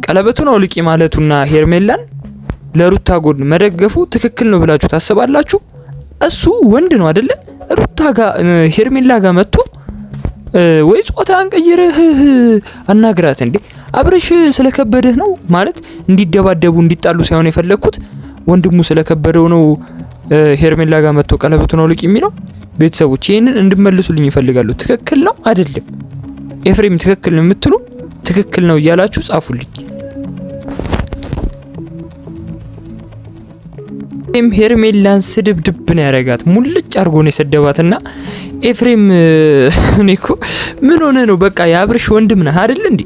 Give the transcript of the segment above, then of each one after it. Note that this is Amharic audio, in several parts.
ቀለበቱን አውልቂ ማለቱና ሄርሜላን ለሩታ ጎን መደገፉ ትክክል ነው ብላችሁ ታስባላችሁ? እሱ ወንድ ነው አይደለ? ሩታ ጋር ሄርሜላ ጋር መጥቶ ወይ ጾታን ቀይረህ አናግራት እንዴ? አብርሽ ስለከበደህ ነው ማለት እንዲደባደቡ እንዲጣሉ ሳይሆን የፈለኩት ወንድሙ ስለከበደው ነው ሄርሜላ ጋር መጥቶ ቀለበቱን አውልቂ የሚለው። ቤተሰቦች ይሄንን እንድመልሱልኝ ይፈልጋሉ። ትክክል ነው አይደለም? ኤፍሬም ትክክል ነው የምትሉ ትክክል ነው እያላችሁ ጻፉልኝ። ሄርሜላን ስድብ ድብ ነው ያረጋት፣ ሙልጭ አርጎ ነው የሰደባትና ኤፍሬም እኔኮ ምን ሆነ ነው በቃ የአብርሽ ወንድም ነህ አይደል እንዴ?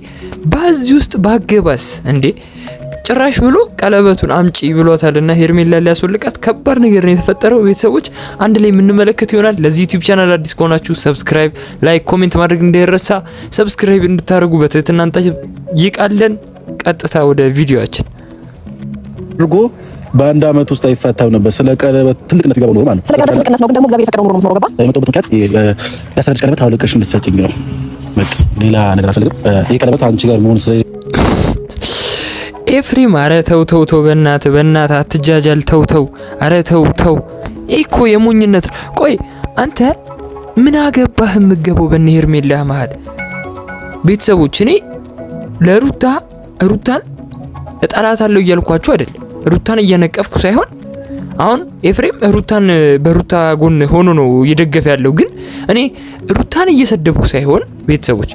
ባዚ ውስጥ ባገባስ እንዴ ጭራሽ ብሎ ቀለበቱን አምጪ ብሏታልና ሄርሜላ ሊያስወልቃት ከባድ ነገር ነው የተፈጠረው። ቤተሰቦች አንድ ላይ የምንመለከት ይሆናል። ለዚህ ዩቲዩብ ቻናል አዲስ ከሆናችሁ ሰብስክራይብ፣ ላይክ፣ ኮሜንት ማድረግ እንዳይረሳ። ሰብስክራይብ እንድታደርጉ በትህትና እንጠይቃለን። ቀጥታ ወደ ቪዲዮአችን አድርጎ በአንድ አመት ውስጥ አይፋታም ነበር። ስለ ቀለበት ትልቅነት ይገባው ነው ማለት ነው። ስለ ቀለበት ትልቅነት ነው ግን ደግሞ እግዚአብሔር የፈቀደው ነው ገባ። የመጣበት ምክንያት ያሳደች ቀለበት አውልቀሽ እንድትሰጪኝ ነው። በቃ ሌላ ነገር አልፈልግም። ይሄ ቀለበት አንቺ ጋር መሆን ስለ ኤፍሬም አረ ተው በእናት አትጃጃል። ተው አረ ተው። እኮ የሞኝነት ቆይ አንተ ምን አገባህ የምገባው በእነ ሄርሜላ መሀል? ቤተሰቦች እኔ ሩታን እጠላታለሁ እያልኳችሁ አይደለም። ሩታን እየነቀፍኩ ሳይሆን አሁን ኤፍሬም ሩታን በሩታ ጎን ሆኖ ነው እየደገፈ ያለው። ግን እኔ ሩታን እየሰደብኩ ሳይሆን ቤተሰቦች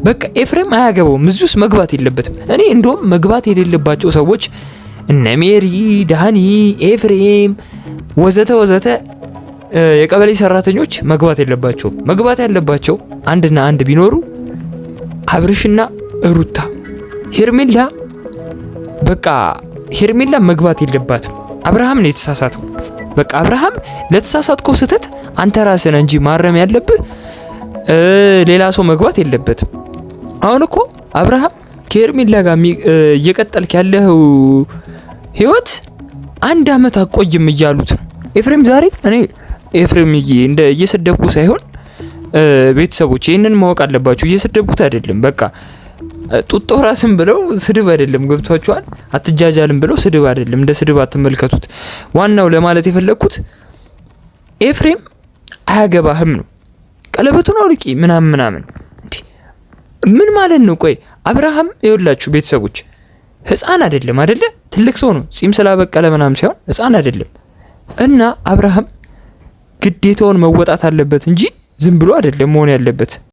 በቃ ኤፍሬም አያገባውም፣ እዚህ ውስጥ መግባት የለበትም። እኔ እንደውም መግባት የሌለባቸው ሰዎች እነ ሜሪ፣ ዳኒ፣ ኤፍሬም ወዘተ የቀበሌ ሰራተኞች መግባት የለባቸውም። መግባት ያለባቸው አንድና አንድ ቢኖሩ አብርሽና ሩታ። ሄርሜላ በቃ ሄርሜላ መግባት የለባትም። አብርሃም ነው የተሳሳተው። በቃ አብርሃም ለተሳሳትከው ስህተት አንተ ራስህ ነህ እንጂ ማረም ያለብህ ሌላ ሰው መግባት የለበትም። አሁን እኮ አብርሃም ከሄርሜላ ጋር እየቀጠልክ ያለው ህይወት አንድ አመት አቆይም እያሉት ነው። ኤፍሬም ዛሬ እኔ ኤፍሬም እንደ እየሰደብኩ ሳይሆን ቤተሰቦች ይሄንን ማወቅ አለባችሁ። እየሰደብኩት አይደለም። በቃ ጡጦ ራስን ብለው ስድብ አይደለም። ገብቷችኋል? አትጃጃልም ብለው ስድብ አይደለም። እንደ ስድብ አትመልከቱት። ዋናው ለማለት የፈለኩት ኤፍሬም አያገባህም ነው። ቀለበቱን አውልቂ ምናምን ምን ማለት ነው? ቆይ አብርሃም ይኸውላችሁ ቤተሰቦች ህፃን አይደለም አይደለ? ትልቅ ሰው ነው። ጺም ስላበቀለ ምናምን ሳይሆን ህፃን አይደለም። እና አብርሃም ግዴታውን መወጣት አለበት እንጂ ዝም ብሎ አይደለም መሆን ያለበት።